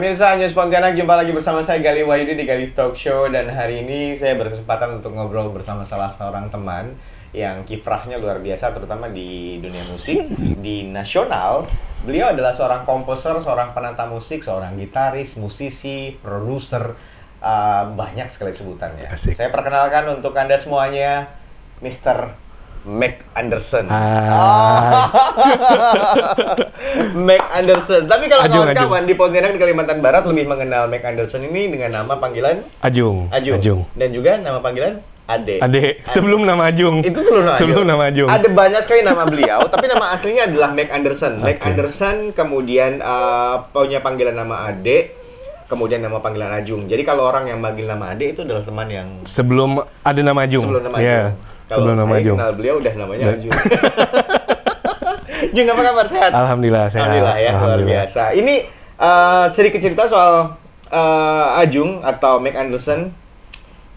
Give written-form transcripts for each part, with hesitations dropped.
Pemirsa News Pontianak, jumpa lagi bersama saya Gali Wahyudi di Gali Talk Show. Dan hari ini saya berkesempatan untuk ngobrol bersama salah seorang teman yang kiprahnya luar biasa, terutama di dunia musik, di nasional. Beliau adalah seorang komposer, seorang penata musik, seorang gitaris, musisi, produser, banyak sekali sebutannya. Asik. Saya perkenalkan untuk Anda semuanya, Mr. Mac Anderson. Mac Anderson. Tapi kalau kawan-kawan di Pontianak di Kalimantan Barat lebih mengenal Mac Anderson ini dengan nama panggilan Ajung. Dan juga nama panggilan Ade. Sebelum nama Ajung. Itu sebelum nama Ajung. Ajung. Ada banyak sekali nama beliau, tapi nama aslinya adalah Mac Anderson. Mac Anderson, kemudian punya panggilan nama Ade, kemudian nama panggilan Ajung. Jadi kalau orang yang manggil nama Ade itu adalah teman yang sebelum ada nama Ajung. Sebelum nama Ajung. Kalau saya kenal beliau udah namanya Ajung. Jung, apa kabar? Sehat? Alhamdulillah sehat. Alhamdulillah ya, luar biasa. Ini sedikit cerita soal Ajung atau Mac Anderson.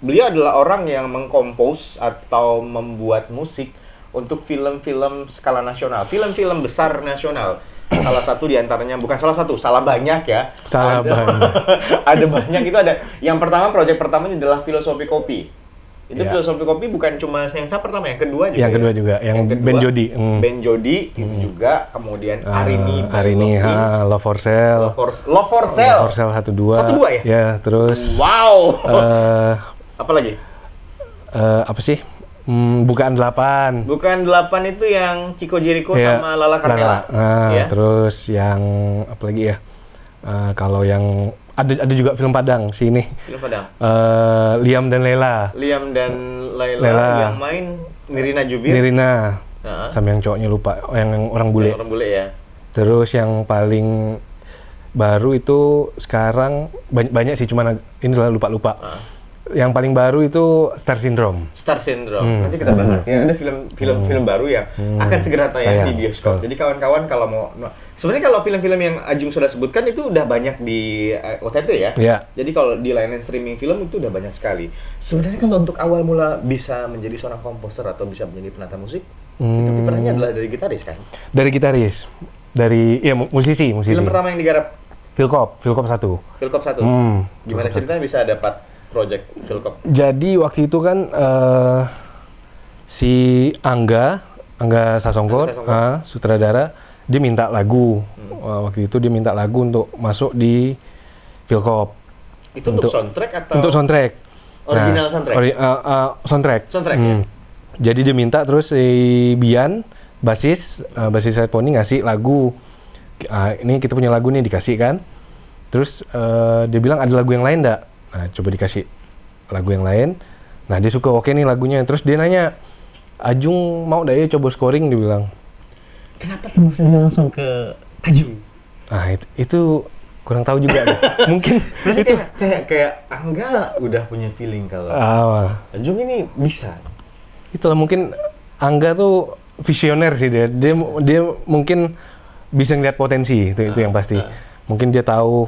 Beliau adalah orang yang mengkompos atau membuat musik untuk film-film skala nasional, film-film besar nasional. Salah satu diantaranya, bukan salah satu, salah banyak ya. Banyak. Ada banyak, itu ada. Yang pertama, proyek pertamanya adalah Filosofi Kopi. Itu Filosofi Kopi bukan cuma yang pertama, yang kedua juga. Yang kedua juga, yang Ben Jody. Ben Jody itu juga, kemudian Arini, Love for Sale. Love for Sale 1-2 ya? Ya, terus wow. Apa lagi? Apa sih? Bukan 8. Bukan 8 itu yang Chico Jericho sama Lala Carmela. Ya. Terus yang apa lagi ya? Kalau yang ada juga film Padang sini. Film Padang. Liam dan Lela yang main Nirina Jubir. Sama yang cowoknya lupa, yang orang bule. Orang bule ya. Terus yang paling baru itu sekarang banyak sih, cuman ini lupa. Yang paling baru itu Star Syndrome. Nanti kita bahas ya. Ada film baru yang akan segera tayang di bioskop. Jadi kawan-kawan kalau mau, sebenarnya kalau film-film yang Ajung sudah sebutkan itu udah banyak di OTT ya. Jadi kalau di layanan streaming film itu udah banyak sekali. Sebenarnya kalau untuk awal mula bisa menjadi seorang komposer atau bisa menjadi penata musik, itu kiprahnya adalah dari gitaris kan? Dari gitaris. Musisi. Film pertama yang digarap Philcop 1. Gimana ceritanya bisa dapat project Philcop? Jadi waktu itu kan si Angga Sasongkot, sutradara, dia minta lagu. Waktu itu dia minta lagu untuk masuk di Philcop. Itu untuk soundtrack atau? Untuk soundtrack. Original soundtrack? Soundtrack. Ya? Jadi dia minta, terus si Bian, basis Pony ngasih lagu. Ini kita punya lagu nih, dikasih kan. Terus dia bilang ada lagu yang lain enggak? Nah, coba dikasih lagu yang lain. Nah, dia suka, oke nih lagunya. Terus dia nanya, Ajung mau enggak ya coba scoring, dia bilang. Kenapa tembusnya langsung ke Ajung? Ah, itu kurang tahu juga. Mungkin itu kayak Angga udah punya feeling kalau Ajung ini bisa. Itulah, mungkin Angga tuh visioner sih dia. Dia mungkin bisa ngeliat potensi, itu yang pasti. Mungkin dia tahu,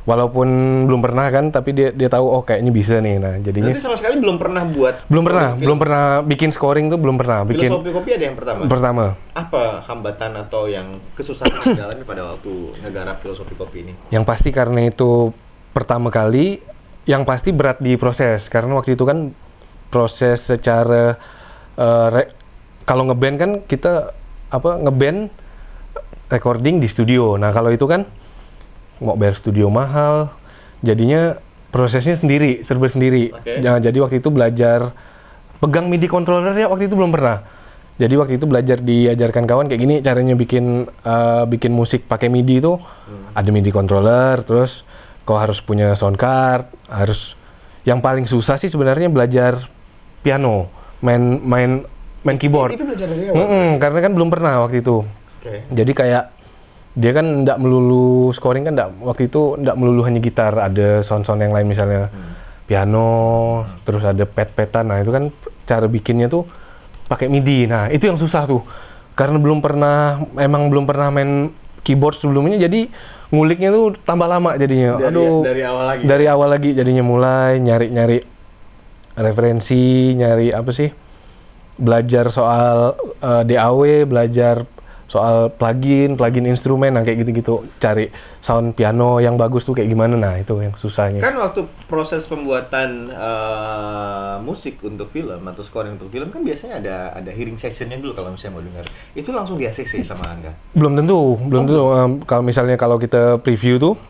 walaupun belum pernah kan, tapi dia tahu kayaknya bisa nih. Nah, jadinya berarti sama sekali belum pernah bikin scoring tuh, belum pernah bikin. Filosofi Kopi ada yang pertama. Apa hambatan atau yang kesusahan yang dialami pada waktu ngegarap Filosofi Kopi ini? Yang pasti karena itu pertama kali, yang pasti berat di proses, karena waktu itu kan proses secara kalau ngeband kan kita ngeband recording di studio. Nah, kalau itu kan mau bayar studio mahal, jadinya prosesnya serba sendiri. Nah, jadi waktu itu belajar pegang MIDI controller ya, waktu itu belum pernah. Jadi waktu itu belajar, diajarkan kawan kayak gini caranya bikin musik pakai MIDI itu. Ada MIDI controller, terus kau harus punya sound card, yang paling susah sih sebenarnya belajar piano, main keyboard. Itu belajar dari awal. Karena kan belum pernah waktu itu. Jadi kayak dia kan enggak melulu scoring kan, waktu itu enggak melulu hanya gitar, ada sound-sound yang lain, misalnya piano, terus ada pet-petan. Nah, itu kan cara bikinnya tuh pakai MIDI. Nah, itu yang susah tuh. Karena belum pernah main keyboard sebelumnya, jadi nguliknya tuh tambah lama jadinya. Dari awal lagi jadinya, mulai nyari referensi, nyari belajar soal DAW, belajar soal plugin instrumen, nah kayak gitu-gitu. Cari sound piano yang bagus tuh kayak gimana, nah itu yang susahnya. Kan waktu proses pembuatan musik untuk film atau scoring untuk film kan biasanya ada hearing sessionnya dulu kalau misalnya mau dengar. Itu langsung di ACC sama Angga? Belum tentu. Kalau misalnya kalau kita preview tuh,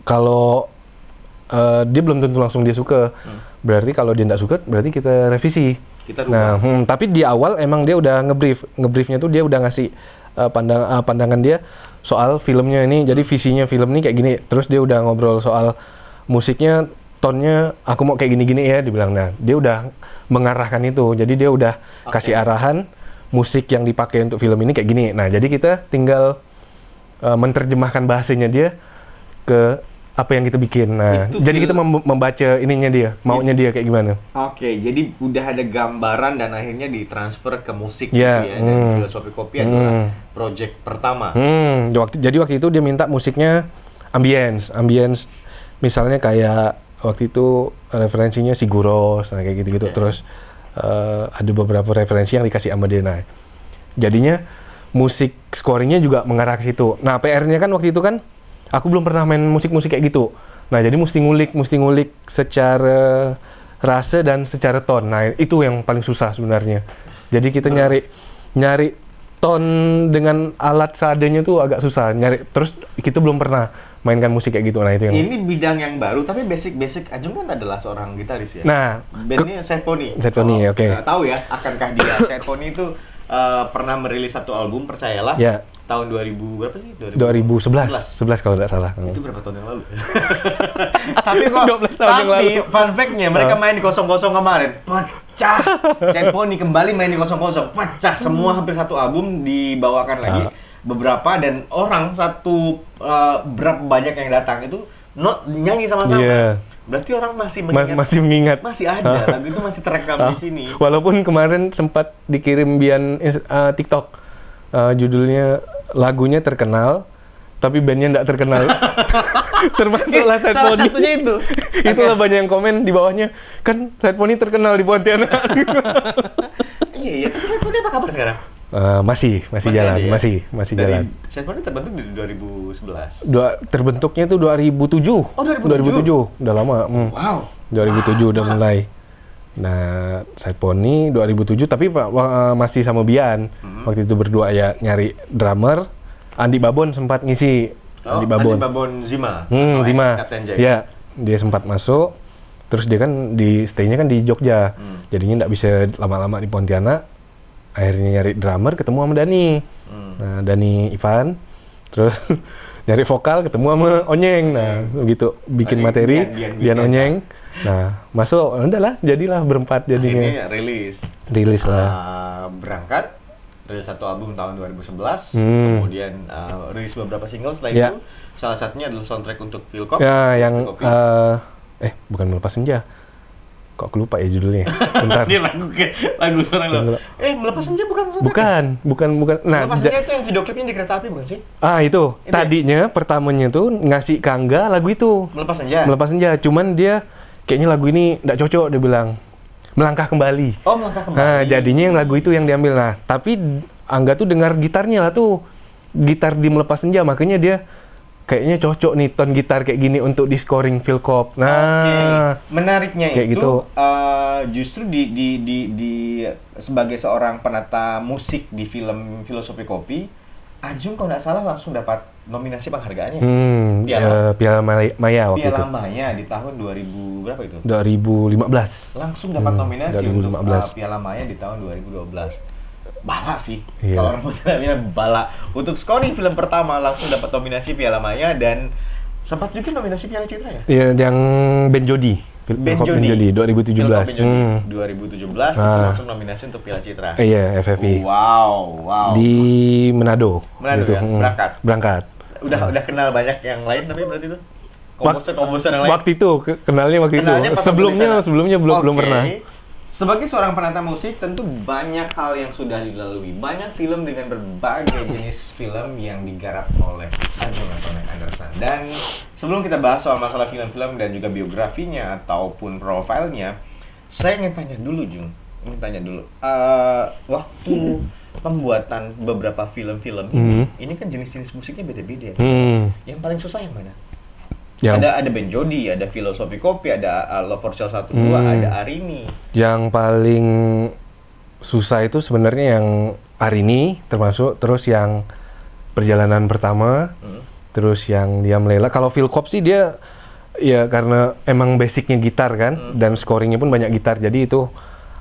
kalau dia belum tentu langsung dia suka. Berarti kalau dia nggak suka, berarti kita revisi. Kita rubah. Nah, tapi di awal emang dia udah ngebriefnya tuh dia udah ngasih pandangan dia soal filmnya ini. Jadi visinya film ini kayak gini. Terus dia udah ngobrol soal musiknya, tone-nya aku mau kayak gini-gini ya, dibilang. Nah, dia udah mengarahkan itu. Jadi dia udah kasih arahan musik yang dipakai untuk film ini kayak gini. Nah, jadi kita tinggal menerjemahkan bahasanya dia ke apa yang kita bikin. Nah, Itu jadi kita membaca ininya dia, maunya dia kayak gimana. Oke, jadi udah ada gambaran dan akhirnya ditransfer ke musik Ya, gitu ya. Dan Filosofi Kopi adalah project pertama. Jadi waktu itu dia minta musiknya ambience. Misalnya kayak waktu itu referensinya Siguros, nah kayak gitu-gitu. Terus ada beberapa referensi yang dikasih sama dia. Nah, jadinya musik scoringnya juga mengarah ke situ. Nah, PR-nya kan waktu itu kan aku belum pernah main musik-musik kayak gitu. Nah, jadi mesti ngulik secara rasa dan secara tone. Nah, itu yang paling susah sebenarnya. Jadi kita nyari tone dengan alat seadanya tuh agak susah. Terus kita belum pernah mainkan musik kayak gitu. Nah, itu yang Ini bidang yang baru, tapi basic Ajung kan adalah seorang gitaris ya. Nah, bandnya Set Pony. Set Pony, oke. Tahu ya, akankah dia Set Pony itu pernah merilis satu album, percayalah. Ya. Tahun 2000 berapa sih? 2011 kalau tidak salah. Itu berapa tahun yang lalu? Tapi kok 12 tahun yang lalu. Fun fact-nya mereka main di 00 kemarin. Pecah. Set Pony kembali main di 00. Pecah semua, hampir satu album dibawakan lagi. Beberapa dan orang berapa banyak yang datang itu nyanyi sama-sama. Yeah. Berarti orang masih mengingat. Masih mengingat. Masih ada. Lagu itu masih terekam di sini. Walaupun kemarin sempat dikirim TikTok. Judulnya lagunya terkenal, tapi bandnya nggak terkenal. Termasuklah Set Salah Pony. satunya itu. Itulah banyak yang komen di bawahnya. Kan Set Pony terkenal di Pontianak. Iya. Tapi Set Pony apa kabar sekarang? Masih jalan, ada ya? masih jalan. Set Pony terbentuk di 2011. Terbentuknya itu 2007. Oh, 2007. Udah lama. Wow. 2007 udah mulai. Nah, Set Pony 2007 tapi masih sama Bian. Waktu itu berdua ya, nyari drummer. Andi Babon sempat ngisi. Andi Babon Zima. Zima. Ya, dia sempat masuk. Terus dia kan stay-nya kan di Jogja. Jadinya nggak bisa lama-lama di Pontianak. Akhirnya nyari drummer, ketemu sama Dani. Nah, Dani Ivan. Terus nyari vokal, ketemu sama Onyeng. Nah, begitu bikin materi, Bian Onyeng. Nah, masuk, udahlah, jadilah berempat jadinya. Ini rilis lah. Berangkat, rilis satu album tahun 2011, kemudian rilis beberapa single setelah itu. Salah satunya adalah soundtrack untuk Philcop. Ya, yang bukan Melepas Senja. Kok aku lupa ya judulnya? Bentar. Ini lagu seorang lo. Melepas Senja bukan soundtrack. Bukan. Nah, Melepas Senja itu yang video klipnya di kereta api bukan sih? Itu. Tadinya pertamanya tuh ngasih ke Angga lagu itu. Melepas Senja. Cuman dia kayaknya lagu ini nggak cocok, dia bilang. Melangkah Kembali. Oh, Melangkah Kembali. Nah, jadinya yang lagu itu yang diambil. Nah, tapi Angga tuh dengar gitarnya lah tuh. Gitar di Melepas Senja, makanya dia kayaknya cocok nih ton gitar kayak gini untuk di scoring Philcop. Nah, menariknya kayak itu gitu. Justru di sebagai seorang penata musik di film Filosofi Kopi, Ajung kalau nggak salah langsung dapat nominasi penghargaannya. Piala Maya waktu itu. Piala Maya di tahun 2000 berapa itu? 2015. Langsung dapat nominasi 2015. untuk Piala Maya di tahun 2012. Bala sih. Iya. Kalau orang Pontianak bala. Untuk scoring film pertama langsung dapat nominasi Piala Maya dan sempat juga nominasi Piala Citra ya? Iya, yang Ben Jody. Ben Jody 2017. 2017 itu langsung nominasi untuk Piala Citra. Iya, FFI. Wow. Di Manado gitu. Ya? Berangkat. Udah kenal banyak yang lain tapi berarti itu komposer yang lain. Waktu itu kenalnya sebelumnya belum pernah. Sebagai seorang penata musik, tentu banyak hal yang sudah dilalui. Banyak film dengan berbagai jenis film yang digarap oleh Ajung Antonek Anderson. Dan sebelum kita bahas soal masalah film-film dan juga biografinya ataupun profilnya, saya ingin tanya dulu, Jung. Waktu pembuatan beberapa film-film ini kan jenis-jenis musiknya beda-beda. Yang paling susah yang mana? Ada Ben Jody, ada Filosofi Kopi, ada Love for Sale 1-2, ada Arini. Yang paling susah itu sebenarnya yang Arini termasuk, terus yang Perjalanan Pertama, terus yang Diam Lela. Kalau Phil Cop sih dia ya karena emang basicnya gitar kan, dan scoringnya pun banyak gitar, jadi itu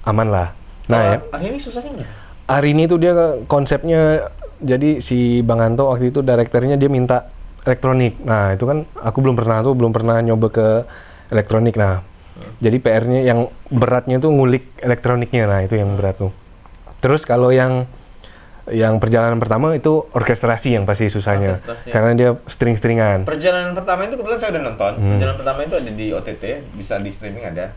aman lah. Nah ya. Arini susahnya mana? Arini itu dia konsepnya, jadi si Bang Anto waktu itu direkturnya dia minta elektronik. Nah itu kan aku belum pernah nyoba ke elektronik. Nah jadi PR-nya yang beratnya tuh ngulik elektroniknya. Nah itu yang berat tuh. Terus kalau yang Perjalanan Pertama itu orkestrasi yang pasti susahnya, karena dia string-stringan. Perjalanan Pertama itu kebetulan saya udah nonton. Perjalanan Pertama itu ada di OTT, bisa di streaming ada.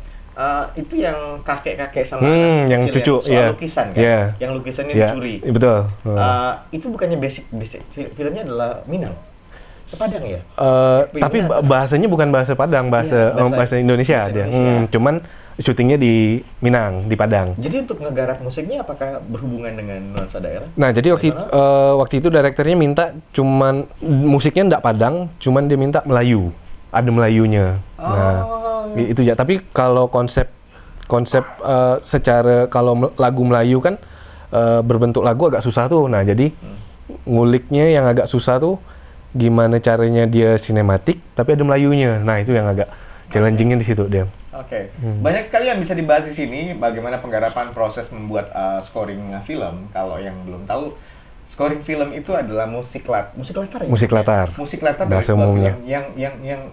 Itu yang kakek-kakek sama anak yang kecil cucu, soal lukisan kan? Yeah. Yang lukisannya Yeah, dicuri. betul. Itu bukannya basic filmnya adalah Minang? Padang ya? Tapi bahasanya bukan bahasa Padang, bahasa Indonesia dia. Cuman syutingnya di Minang, di Padang. Jadi untuk ngegarap musiknya apakah berhubungan dengan nuansa daerah? Nah, jadi waktu itu direkturnya minta cuman musiknya enggak Padang, cuman dia minta Melayu. Ada Melayunya. Nah, itu ya. Tapi kalau konsep secara kalau lagu Melayu kan berbentuk lagu agak susah tuh. Nah, jadi nguliknya yang agak susah tuh gimana caranya dia sinematik tapi ada Melayunya. Nah, itu yang agak challenging-nya di situ dia. Oke. Banyak sekali yang bisa dibahas di sini, bagaimana penggarapan proses membuat scoring film. Kalau yang belum tahu, scoring film itu adalah musik latar ya? Musik latar. Musik latar bahasa dari umumnya.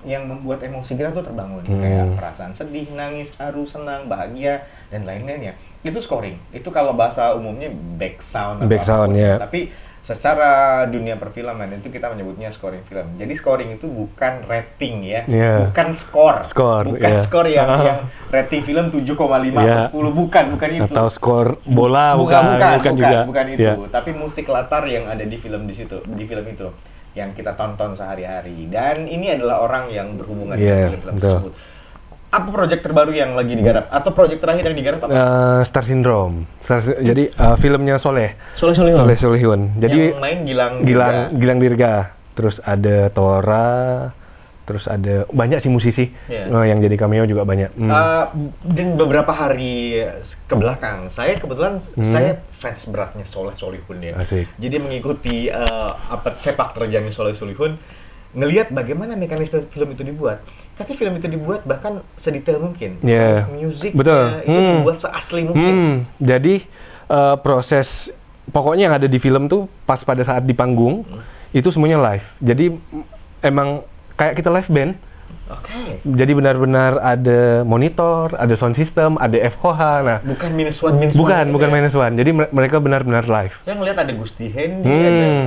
Yang membuat emosi kita tuh terbangun, kayak perasaan sedih, nangis, haru, senang, bahagia dan lain-lainnya. Itu scoring. Itu kalau bahasa umumnya back sound ya. Tapi secara dunia perfilman itu kita menyebutnya scoring film. Jadi scoring itu bukan rating ya, bukan skor skor yang rating film 7,5 per 10, bukan itu. Atau skor bola bukan itu. Tapi musik latar yang ada di film itu yang kita tonton sehari-hari. Dan ini adalah orang yang berhubungan dengan film-film tersebut. Apa proyek terbaru yang lagi digarap atau proyek terakhir yang digarap apa? Star Syndrome. Jadi filmnya Soleh Solihun. Jadi yang main Gilang Dirga. Terus ada Tora, terus ada banyak sih musisi yang jadi cameo juga banyak. Dan beberapa hari ke belakang saya kebetulan saya fans beratnya Soleh Solihun ya. Asik. Jadi mengikuti sepak terjangnya Soleh Solihun, ngelihat bagaimana mekanisme film itu dibuat. Katanya film itu dibuat bahkan sedetail mungkin. Musiknya itu dibuat seasli mungkin. Jadi proses pokoknya yang ada di film tuh pas pada saat di panggung itu semuanya live. Jadi emang kayak kita live band. Oke. Jadi benar-benar ada monitor, ada sound system, ada FOH. Nah, bukan minus one. Bukan minus one. Jadi mereka benar-benar live. Yang ngeliat ada Gusti Hendi,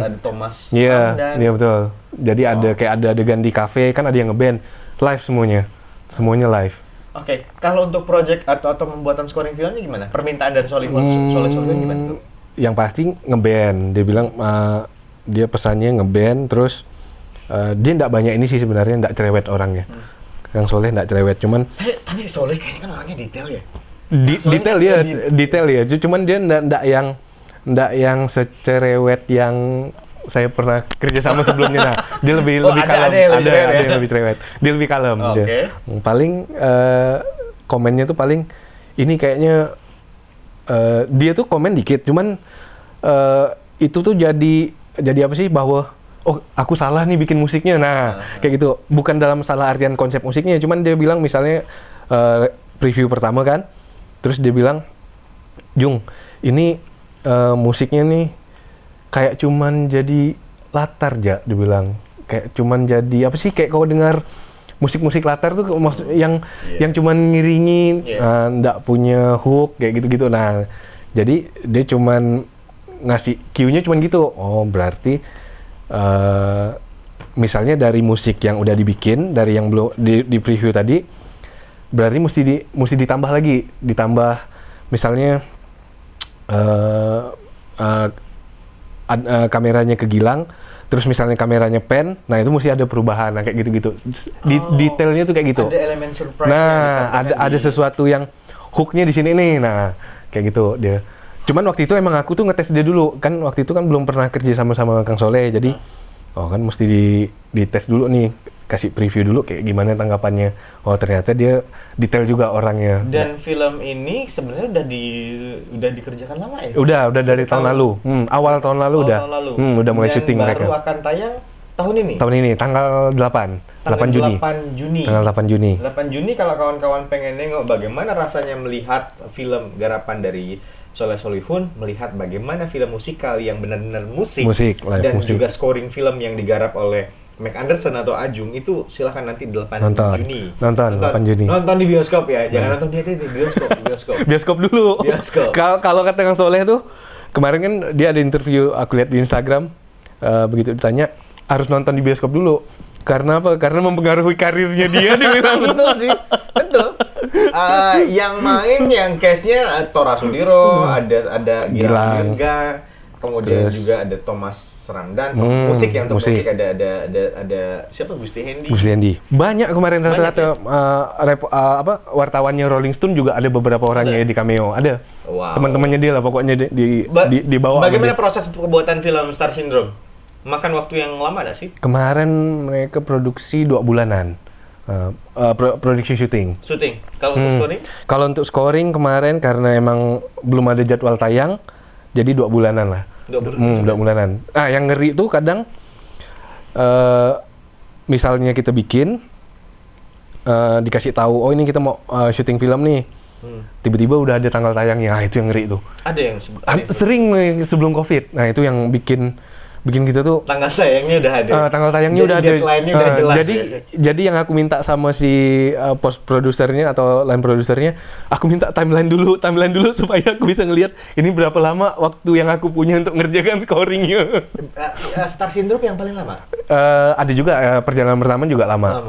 ada Thomas Ramdan. Iya, betul. Jadi ada adegan di kafe, kan ada yang ngeband. Live semuanya live. Oke. Kalau untuk project atau pembuatan scoring filmnya gimana? Permintaan dari Soleh gimana tuh? Yang pasti ngeband. Dia bilang dia pesannya ngeband, terus dia nggak banyak ini sih sebenarnya, nggak cerewet orangnya. Kang Soleh nggak cerewet, cuman tapi Soleh kayaknya kan orangnya detail ya. Detail ya. Cuman dia nggak yang secerewet yang saya pernah kerja sama sebelumnya. Nah, dia lebih kalem. Ada yang lebih cerewet. Dia lebih kalem. Dia. Paling komennya tuh paling ini kayaknya dia tuh komen dikit, cuman itu tuh jadi apa sih, bahwa aku salah nih bikin musiknya. Nah, kayak gitu. Bukan dalam salah artian konsep musiknya, cuman dia bilang misalnya preview pertama kan, terus dia bilang, "Jung, ini musiknya nih kayak cuman jadi latar dia bilang. Kayak cuman jadi apa sih, kayak kau dengar musik-musik latar tuh maksud yang cuman ngiringin, nggak punya hook kayak gitu-gitu." Nah, jadi dia cuman ngasih cue-nya cuman gitu. Oh, berarti misalnya dari musik yang udah dibikin, dari yang belum di preview tadi, berarti mesti ditambah lagi, misalnya kameranya ke Gilang, terus misalnya kameranya pen, nah itu mesti ada perubahan, nah kayak gitu-gitu. Detailnya tuh kayak gitu. Ada elemen surprise. Nah, ada sesuatu yang hooknya di sini nih, nah kayak gitu dia. Cuman waktu itu emang aku tuh ngetes dia dulu. Kan waktu itu kan belum pernah kerja sama Kang Soleh. Jadi, kan mesti dites dulu nih. Kasih preview dulu kayak gimana tanggapannya. Oh ternyata dia detail juga orangnya. Dan film ini sebenarnya udah dikerjakan lama ya? Udah dari tahun lalu. Awal tahun lalu udah. Udah mulai syuting mereka. Dan baru akan tayang tahun ini? Tahun ini, tanggal 8 Juni. 8 Juni. Tanggal 8 Juni. 8 Juni kalau kawan-kawan pengen nengok bagaimana rasanya melihat film garapan dari Soleh Solihun, melihat bagaimana film musikal yang benar-benar musik live dan musik. juga scoring film yang digarap oleh Mac Anderson atau Ajung, itu silahkan nanti 8 Juni. Nonton 8 Juni. Nonton di bioskop ya, jangan nonton di bioskop. Bioskop dulu. Bioskop. Kalau kata Kang Soleh tuh, kemarin kan dia ada interview, aku lihat di Instagram, begitu ditanya, harus nonton di bioskop dulu. Karena apa? Karena mempengaruhi karirnya dia, dia bilang. Betul sih, betul. Yang main, yang case-nya Tora Sudiro, ada Gilang Dirga, kemudian terus juga ada Thomas Ramdan. Musik yang untuk musik ada siapa? Gusti Hendi. Banyak kemarin rata-rata wartawannya Rolling Stone juga ada beberapa orangnya di cameo. Ada. Wow. Teman-temannya dia lah pokoknya di bawah. Bagaimana proses untuk pembuatan film Star Syndrome? Makan waktu yang lama nggak sih? Kemarin mereka produksi 2 bulanan. Produksi syuting. Kalau untuk scoring? Kalau untuk scoring kemarin karena emang belum ada jadwal tayang, jadi 2 bulanan lah. 2 bulanan. Yang ngeri tuh kadang misalnya kita bikin dikasih tahu, oh ini kita mau syuting film nih. Tiba-tiba udah ada tanggal tayangnya. Itu yang ngeri tuh. Ada yang sering sebelum Covid. Nah, itu yang bikin kita tuh tanggal tayangnya udah ada. Tanggal tayangnya udah ada. Deadline-nya udah jelas. Jadi yang aku minta sama si post produsernya atau line produsernya, aku minta timeline dulu supaya aku bisa ngelihat ini berapa lama waktu yang aku punya untuk ngerjakan scoringnya. Star Syndrome yang paling lama? Ada juga perjalanan pertama juga lama.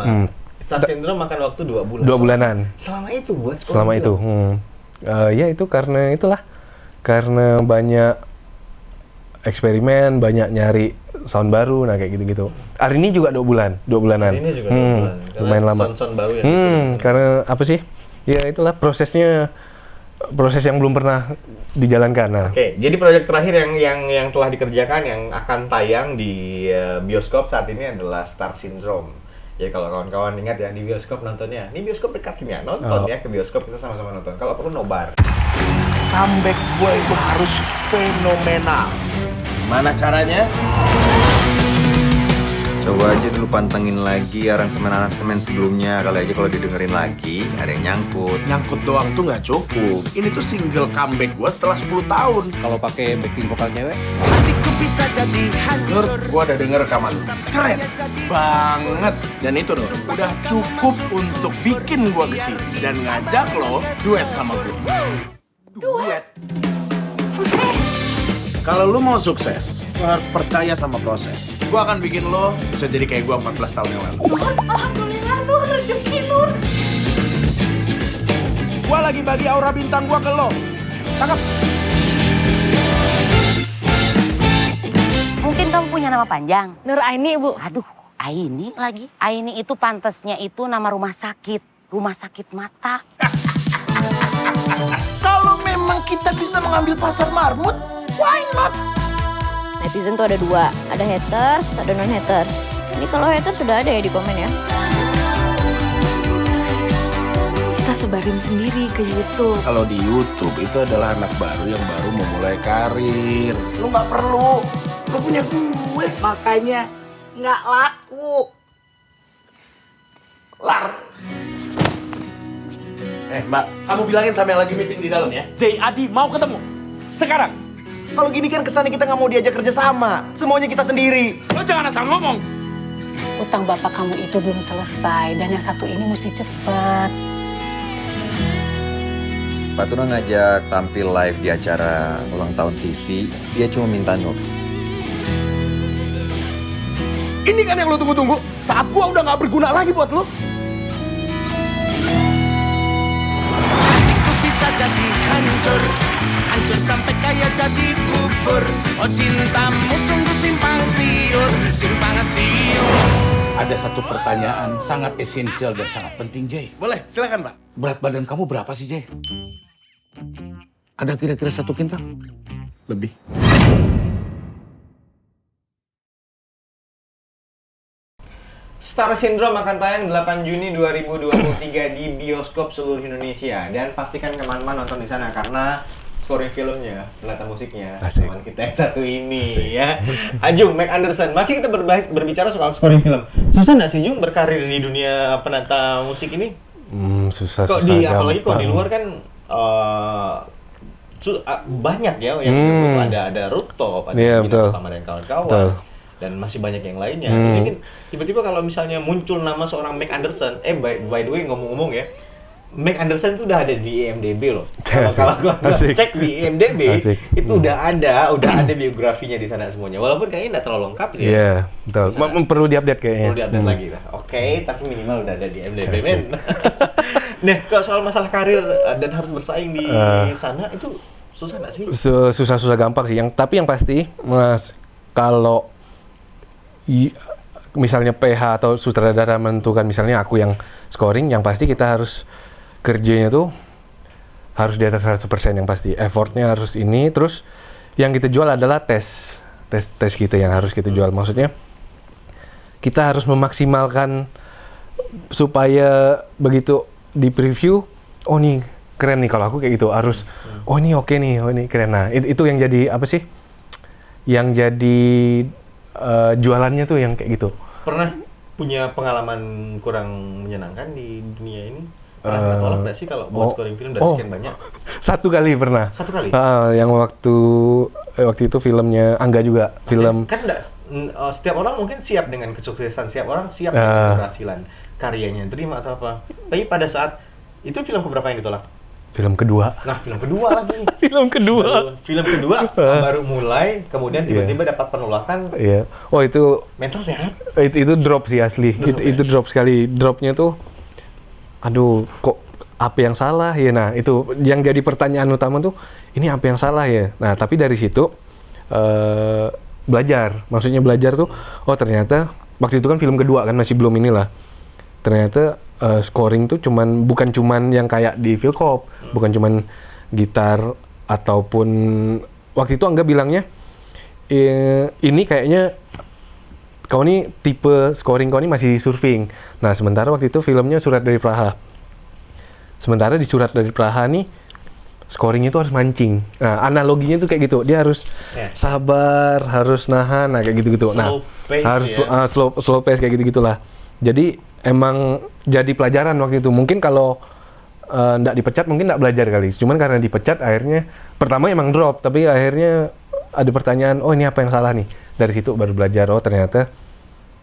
Star Syndrome makan waktu 2 bulan. 2 bulanan. Selama itu buat scoring. Selama itu. Ya itu karena itulah. Karena banyak eksperimen, banyak nyari sound baru, nah kayak gitu-gitu. Hari ini juga 2 bulanan. Hari ini juga 2 bulan. Lumayan lama. Sound baru ya. Karena apa sih? Ya itulah proses yang belum pernah dijalankan. Nah. Oke, jadi proyek terakhir yang telah dikerjakan yang akan tayang di bioskop saat ini adalah Star Syndrome. Ya kalau kawan-kawan ingat ya, di bioskop nontonnya. Ini bioskop dekat sini ya, nonton ya ke bioskop, kita sama-sama nonton. Kalau perlu nobar. Comeback gue itu harus fenomenal. Gimana caranya? Coba aja dulu pantengin lagi aransemen sebelumnya. Kali aja kalau didengerin lagi, ada yang nyangkut. Nyangkut doang tuh nggak cukup. Ini tuh single comeback gue setelah 10 tahun. Kalau pakai backing vokal cewek, Hatiku bisa jadi hancur. Gue udah denger rekaman. Keren banget. Dan itu Nur, udah cukup untuk bikin gue kesini. Dan ngajak lo duet sama gue. Duet? Kalau lu mau sukses, lu harus percaya sama proses. Gue akan bikin lo bisa jadi kayak gue 14 tahun yang lalu. Nur, alhamdulillah Nur, rezeki Nur. Gue lagi bagi aura bintang gue ke lo. Tangkap. Mungkin kamu punya nama panjang? Nur Aini, Bu. Aduh, Aini lagi. Aini itu pantasnya itu nama rumah sakit mata. Kalau memang kita bisa mengambil pasar marmut, why not? Netizen tuh ada 2, ada haters, ada non-haters. Ini kalau haters sudah ada ya di komen ya. Kita sebarin sendiri ke YouTube. Kalau di YouTube itu adalah anak baru yang baru memulai karir. Lu nggak perlu, lu punya gue. Makanya nggak laku. Lar. Mbak, kamu bilangin sama yang lagi meeting di dalam ya. Adi mau ketemu. Sekarang. Kalau gini kan kesannya kita nggak mau diajak kerja sama. Semuanya kita sendiri. Lo jangan asal ngomong. Utang bapak kamu itu belum selesai dan yang satu ini mesti cepet. Pak Tuna ngajak tampil live di acara ulang tahun TV. Dia cuma minta Nur. Ini kan yang lo tunggu-tunggu. Saat gua udah nggak berguna lagi buat lo. Bisa jadi hancur sampai kayak jadi bubur. Oh cintamu sungguh simpang siur. Ada satu pertanyaan sangat esensial dan sangat penting, Jay. Boleh, silakan Pak. Berat badan kamu berapa sih, Jay? Ada kira-kira 1 kintal? Lebih. Star Syndrome akan tayang 8 Juni 2023 di bioskop seluruh Indonesia. Dan pastikan kemana-mana nonton di sana karena scoring filmnya, penata musiknya, Asik. teman kita yang satu ini ya. Ajung, Mac Anderson. Masih kita berbicara soal scoring film. Susah nggak sih Jung berkarir di dunia penata musik ini? Susah Apalagi kok di luar kan banyak ya yang ada rooftop, ada Iya, Gina betul. Pertama dan kawan-kawan. Betul. Dan masih banyak yang lainnya. Ini kan tiba-tiba kalau misalnya muncul nama seorang Mac Anderson, by the way ngomong-ngomong ya, Mac Anderson itu udah ada di IMDb loh. Kalau gua cek di IMDb itu udah ada biografinya di sana semuanya. Walaupun kayaknya nggak terlalu lengkap ya. Iya, betul. Perlu diupdate kayaknya. Perlu diupdate lagi lah. Oke, tapi minimal udah ada di IMDb men. Nah, kalau soal masalah karir dan harus bersaing di sana itu susah nggak sih? Susah gampang sih. Tapi yang pasti, Mas, kalau misalnya PH atau sutradara menentukan misalnya aku yang scoring, yang pasti kita harus kerjanya tuh harus di atas 100% yang pasti. Effortnya harus ini, terus yang kita jual adalah tes kita yang harus kita jual. Maksudnya kita harus memaksimalkan supaya begitu di preview, oh nih keren nih, kalau aku kayak gitu harus oh ini oke nih, oh ini keren. Nah itu yang jadi apa sih, yang jadi jualannya tuh yang kayak gitu. Pernah punya pengalaman kurang menyenangkan di dunia ini? Pernah tolak nggak sih kalau buat scoring film dari sekian banyak? Satu kali pernah. Satu kali? Yang waktu itu filmnya Angga juga, film. Kan setiap orang mungkin siap dengan kesuksesan, setiap orang siap dengan keberhasilan karyanya, terima atau apa. Tapi pada saat itu film keberapa yang ditolak? Film kedua. Nah, film kedua lagi. Film kedua. Film kedua baru mulai, kemudian tiba-tiba dapat penolakan. Iya. Oh itu mental sehat. Itu drop sih asli. Itu drop sekali. Dropnya tuh, aduh, kok apa yang salah ya? Nah itu yang jadi pertanyaan utama tuh, ini apa yang salah ya? Nah tapi dari situ belajar. Maksudnya belajar tuh, oh ternyata waktu itu kan film kedua kan masih belum inilah. Ternyata scoring tuh bukan cuman yang kayak di Philcop, bukan cuman gitar ataupun waktu itu Angga bilangnya ini kayaknya kau ini tipe scoring kau ini masih surfing. Nah sementara waktu itu filmnya Surat dari Praha. Sementara di Surat dari Praha nih scoringnya tuh harus mancing. Nah analoginya tuh kayak gitu, dia harus sabar, harus nahan, nah kayak gitu-gitu. Nah harus slow pace kayak gitu-gitulah. Jadi emang jadi pelajaran waktu itu. Mungkin kalau nggak dipecat mungkin nggak belajar kali. Cuman karena dipecat akhirnya pertama emang drop, tapi akhirnya ada pertanyaan, oh ini apa yang salah nih? Dari situ baru belajar, oh ternyata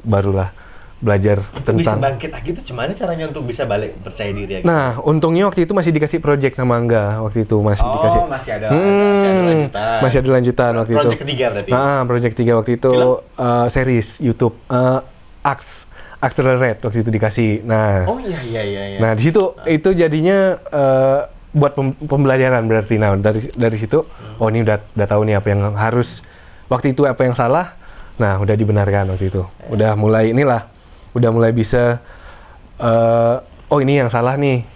barulah belajar tentang. Bisa bangkit lagi itu gimana caranya untuk bisa balik percaya diri? Nah untungnya waktu itu masih dikasih project sama Angga waktu itu dikasih. Masih ada lanjutan. Masih ada lanjutan waktu itu. Project ketiga berarti. Project 3 waktu itu series YouTube Accelerate waktu itu dikasih. Nah, iya. Nah di situ itu jadinya buat pembelajaran berarti. Nah dari situ, oh ini udah tahu nih apa yang harus waktu itu, apa yang salah. Nah udah dibenarkan waktu itu. Udah mulai bisa. Oh ini yang salah nih,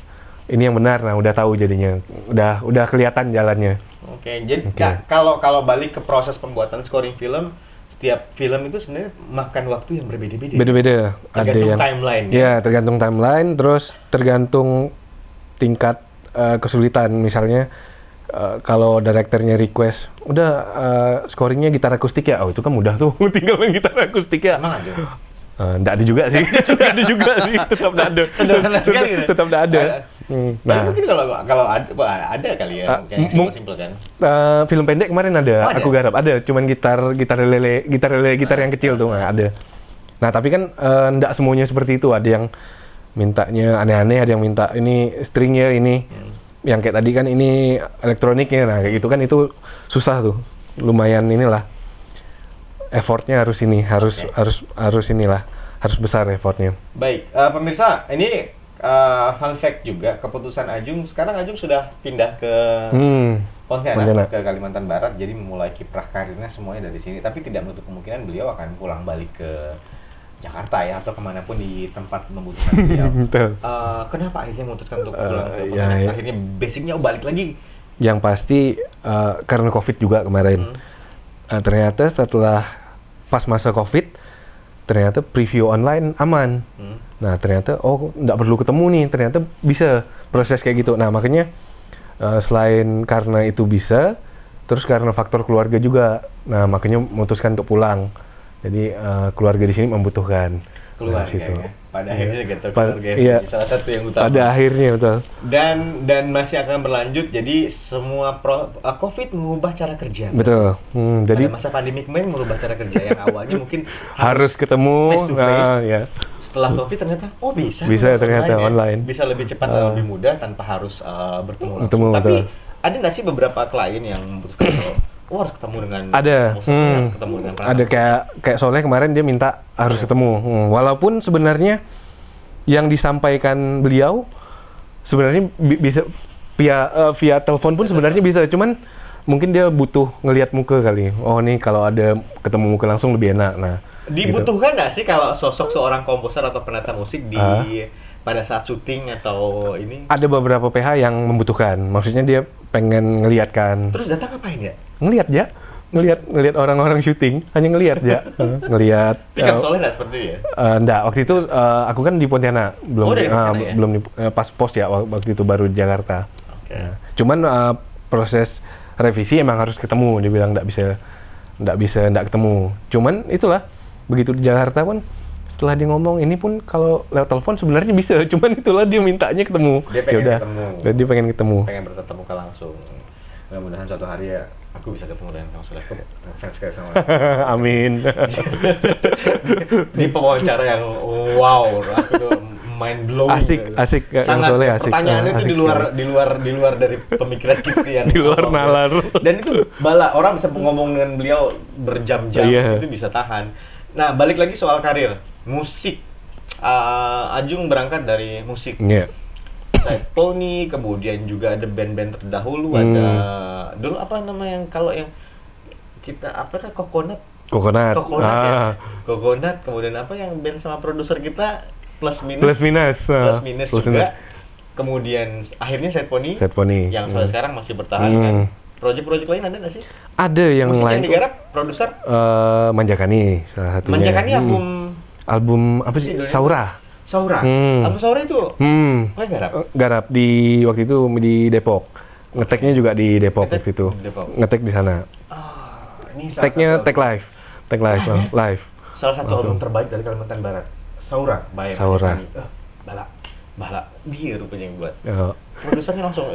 ini yang benar. Nah udah tahu jadinya. Udah kelihatan jalannya. Oke, jadi kalau balik ke proses pembuatan scoring film. Setiap film itu sebenarnya makan waktu yang berbeda-beda. Beda-beda. Tergantung timeline. Ya, tergantung timeline, terus tergantung tingkat kesulitan. Misalnya kalau direkturnya request, udah scoringnya gitar akustik ya, oh itu kan mudah tuh, tinggal main gitar akustik ya. Emang ada? Nggak ada juga sih, tetap nggak ada. Sederhana sekali. Tetap nggak ada. Nah, mungkin kalau ada kali ya, kayak simpel kan. Film pendek kemarin ada, aku garap ada, cuman gitar lele yang kecil tuh nggak ada. Nah tapi kan nggak semuanya seperti itu, ada yang mintanya aneh-aneh, ada yang minta ini stringnya ini, yang kayak tadi kan ini elektroniknya, nah kayak gitu kan itu susah tuh, lumayan inilah. Effortnya harus besar effortnya. Baik, pemirsa, ini fun fact juga, keputusan Ajung, sekarang Ajung sudah pindah ke Pontianak, ke Kalimantan Barat, jadi memulai kiprah karirnya semuanya dari sini. Tapi tidak menutup kemungkinan beliau akan pulang balik ke Jakarta ya, atau kemanapun di tempat membutuhkan beliau. Kenapa akhirnya memutuskan untuk pulang ke Pontianak? Akhirnya basicnya balik lagi Yang pasti karena COVID juga kemarin. Ternyata setelah pas masa COVID, ternyata preview online aman. Nah ternyata nggak perlu ketemu nih, ternyata bisa proses kayak gitu. Nah makanya selain karena itu bisa, terus karena faktor keluarga juga. Nah makanya memutuskan untuk pulang. Jadi keluarga di sini membutuhkan. Keluarga situ. ya. Pada akhirnya gitu keluarga iya. salah satu yang utama. Pada akhirnya betul. Dan masih akan berlanjut. Jadi semua COVID mengubah cara kerja. Betul. Jadi pada masa pandemi kemarin merubah cara kerja yang awalnya mungkin harus ketemu. face to face. Ya. Setelah COVID ternyata bisa ternyata online. Bisa lebih cepat dan lebih mudah tanpa harus bertemu langsung. Bertemu, Tapi betul. ada nggak sih beberapa klien yang memutuskan kalau harus ketemu dengan Ada. harus ketemu dengan Ada kayak soalnya kemarin dia minta harus ketemu. Walaupun sebenarnya yang disampaikan beliau sebenarnya bisa via telepon pun sebenarnya bisa, cuman mungkin dia butuh ngelihat muka kali. Oh nih kalau ada ketemu muka langsung lebih enak. Nah, dibutuhkan nggak sih kalau sosok seorang komposer atau penata musik di pada saat syuting atau ini? Ada beberapa PH yang membutuhkan. Maksudnya dia pengen ngelihatkan. Terus datang ngapain ya? Ngelihat ya. Ngelihat orang-orang syuting, hanya ngelihat ya. Ngelihat. Tapi kan soalnya nggak seperti itu ya? Enggak, waktu itu aku kan di Pontianak, belum dari Pontianak ya? belum pas pos ya waktu itu baru di Jakarta. Okay. Nah, cuman proses revisi emang harus ketemu, dia bilang nggak bisa ketemu. Cuman itulah begitu di Jakarta pun setelah dia ngomong ini pun kalau lewat telepon sebenarnya bisa, cuman itulah dia mintanya ketemu. Dia pengen Yaudah, ketemu. Dia pengen ketemu. Pengen bertatap muka langsung. Mudah-mudahan suatu hari ya aku bisa ketemu dengan kamu, sudah aku fans kayak sama Amin. di pewawancara yang wow, aku tuh mind blowing. Asik Sangat Soleh asik. pertanyaan itu di luar dari pemikiran kita yang Di luar nalar. Dan itu orang bisa ngomong dengan beliau berjam-jam, itu bisa tahan. Nah, balik lagi soal karir musik. Ajung berangkat dari musik. Yeah. Side Pony, kemudian juga ada band-band terdahulu, ada dulu apa nama yang kalau yang kita Coconut ya. Coconut, kemudian apa yang band sama produser kita Plus Minus juga. Kemudian akhirnya Side Pony yang sampai sekarang masih bertahan kan. Project-project lain ada nggak sih? Ada yang musik lain yang digarap produser Manjakani salah satunya. Manjakani album apa sih? Saura. Album Saura itu garap di waktu itu di Depok. Ngeteknya juga di Depok waktu itu. Ngetek di sana. Ini Teknya Tek Live. Live. Salah satu album terbaik dari Kalimantan Barat. Saura. Bala. Dia rupanya yang buat. Produsernya langsung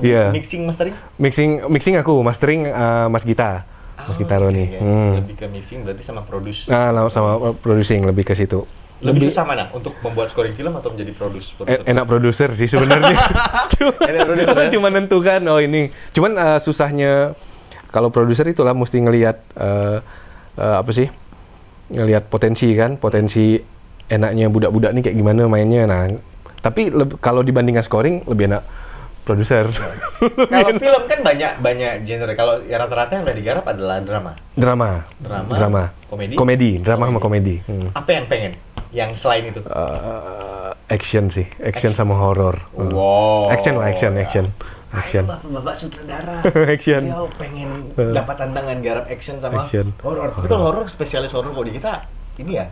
mixing aku, mastering Mas Gita. Mas Gita Roni. Lebih ke mixing berarti sama produce. Sama producing lebih ke situ. Lebih susah mana untuk membuat scoring film atau menjadi produser? Enak produser sih sebenarnya. Cuma nentukan ini. Cuman susahnya kalau produser itulah mesti ngelihat ngelihat potensi enaknya budak-budak nih kayak gimana mainnya. Nah, tapi kalau dibandingkan scoring lebih enak produser. Kalau film kan banyak genre. Kalau rata-rata yang udah digarap adalah drama, komedi, drama sama komedi. Apa yang pengen? Yang selain itu? Action sih, action sama horor. Wow. Action. Ayo bapak sutradara. Action. Dia pengen dapat tantangan garap action sama horor. Tapi kalau horor spesialis horor kok di kita ini ya.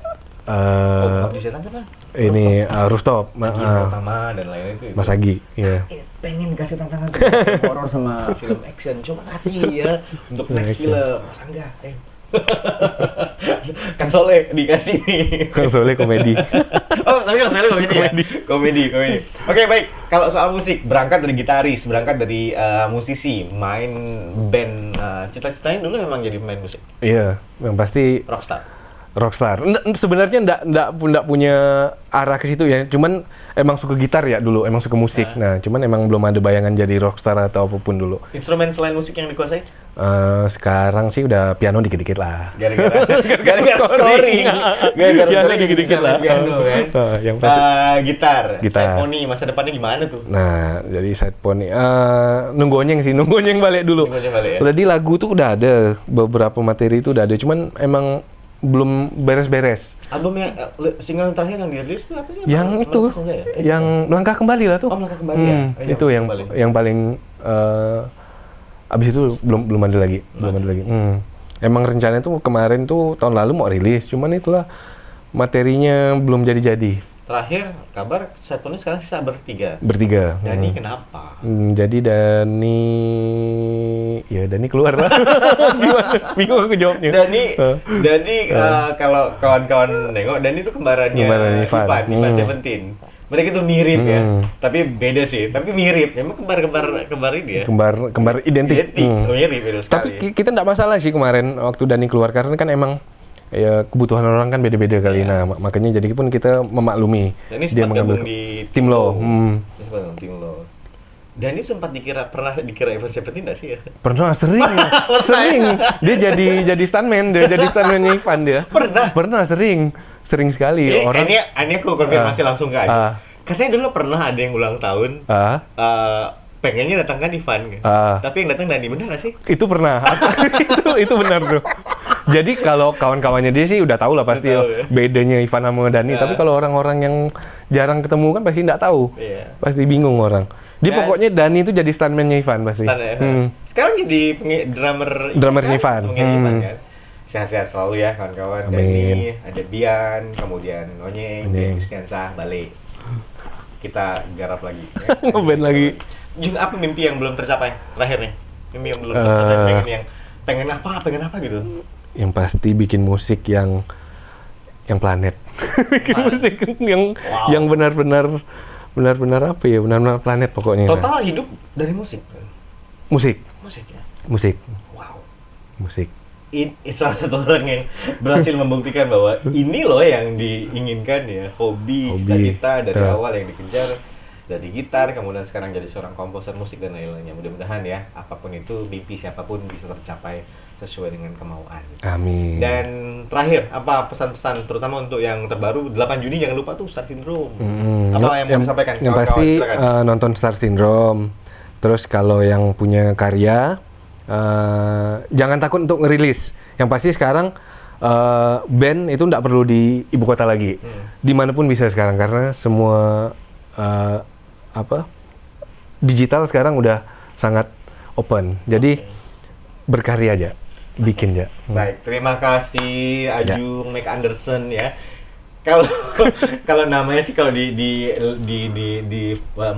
Di setan apa? Ini Rooftop, pertama dan lain itu. Mas Agi, ya. Pengen kasih tantangan horor sama film action, coba kasih ya untuk next film. Mas Angga, Kang Soleh dikasih nih. Kang Soleh komedi. Tapi Kang Soleh komedi ya? Komedi. Oke, baik. Kalau soal musik, berangkat dari gitaris, berangkat dari musisi, main band. Cita-citanya dulu memang jadi pemain musik? Iya, yang pasti Rockstar. Sebenarnya nggak punya arah ke situ ya. Cuman emang suka gitar ya dulu, emang suka musik. Nah, cuman emang belum ada bayangan jadi rockstar atau apapun dulu. Instrumen selain musik yang dikuasai? Sekarang sih udah piano dikit-dikit lah. Gara-gara scoring. Piano dikit-dikit lah. Piano kan. Yang pasti gitar. Side Pony masa depannya gimana tuh? Nah, jadi Side Pony nunggu onyeng balik dulu. Jadi lagu tuh udah ada, beberapa materi itu udah ada. Cuman emang belum beres-beres. Albumnya single terakhir yang dirilis itu apa sih? Yang itu, yang Melangkah Kembali lah tuh. Melangkah Kembali ya. Itu yang paling Abis itu belum ada lagi. Emang rencananya tuh kemarin tuh tahun lalu mau rilis, cuman itulah materinya belum jadi-jadi. Terakhir kabar Satunya sekarang sisa bertiga. Dani kenapa? Jadi Dani keluar lah. Gimana? Bingung aku jawabnya. Dani kalau kawan-kawan nengok, Dani itu kembarannya Ivan Seventeen. Mereka tuh mirip ya, tapi beda sih. Tapi mirip, memang kembar ini ya. Kembar identik. Mirip itu sekali. Tapi kita nggak masalah sih kemarin waktu Dani keluar karena kan emang ya kebutuhan orang kan beda-beda kali. Nah, makanya jadi pun kita memaklumi. Dani Dia mengambil di tim lo. Tim lo. Dani sempat pernah dikira Evan Seventeen nggak sih ya? Pernah, sering. Dia jadi stuntman, stuntman-nya Ivan dia. Pernah sering sekali. Ini aku konfirmasi langsung ke Aji. Katanya dulu pernah ada yang ulang tahun. Pengennya datangkan Ivan, tapi yang datang Dani, benar nggak sih? Itu pernah. itu benar tuh. Jadi kalau kawan-kawannya dia sih udah tahu lah pasti bedanya Ivan sama Dani. Tapi kalau orang-orang yang jarang ketemu kan pasti nggak tahu. Pasti bingung orang. Dia pokoknya Dani itu jadi stuntman-nya Ivan pasti. Sekarang jadi drummer-nya Ivan. Kan? Sehat-sehat selalu ya kawan-kawan. Dani, ada Bian, kemudian Onyeng, Kristiansah balik. Kita garap lagi. Ngeband lagi. Jun, apa mimpi yang belum tercapai terakhir nih? Mimpi yang belum tercapai, pengen apa gitu? Yang pasti bikin musik yang planet. Bikin musik yang benar-benar apa ya? Benar-benar planet pokoknya. Total hidup dari musik. Musik ya. Musik. Wow. Musik. Ini salah satu orang yang berhasil membuktikan bahwa ini loh yang diinginkan ya, hobi. Cita-cita dari awal yang dikejar. Dari gitar, kemudian sekarang jadi seorang komposer musik dan lain-lainnya. Mudah-mudahan ya, apapun itu, mimpi siapapun bisa tercapai sesuai dengan kemauan. Amin. Dan terakhir, apa pesan-pesan terutama untuk yang terbaru 8 Juni jangan lupa tuh Star Syndrome. Apa yang mau disampaikan? Yang pasti nonton Star Syndrome. Terus kalau yang punya karya, jangan takut untuk ngerilis. Yang pasti sekarang band itu nggak perlu di ibu kota lagi. Dimanapun bisa sekarang karena semua digital sekarang udah sangat open. Jadi berkarya aja, bikin aja. Baik, terima kasih Ajung Mac Anderson ya. Kalau namanya sih kalau di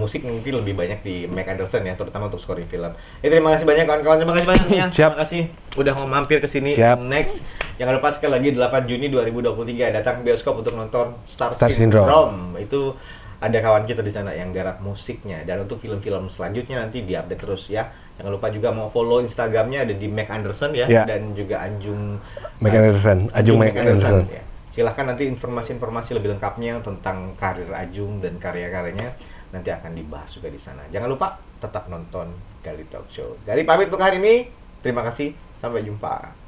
musik mungkin lebih banyak di Mac Anderson ya, terutama untuk scoring film. Terima kasih banyak kawan-kawan, terima kasih banyak ya. Terima kasih udah mau mampir ke sini. Next, jangan lupa sekali lagi 8 Juni 2023 datang ke bioskop untuk nonton Star Syndrome. Itu ada kawan kita di sana yang garap musiknya, dan untuk film-film selanjutnya nanti diupdate terus ya. Jangan lupa juga mau follow Instagramnya ada di Mac Anderson ya, dan juga Ajung Mac Anderson. Ya. Silahkan nanti informasi-informasi lebih lengkapnya tentang karir Ajung dan karya-karyanya nanti akan dibahas juga di sana. Jangan lupa tetap nonton Gali Talk Show. Gali pamit untuk hari ini. Terima kasih. Sampai jumpa.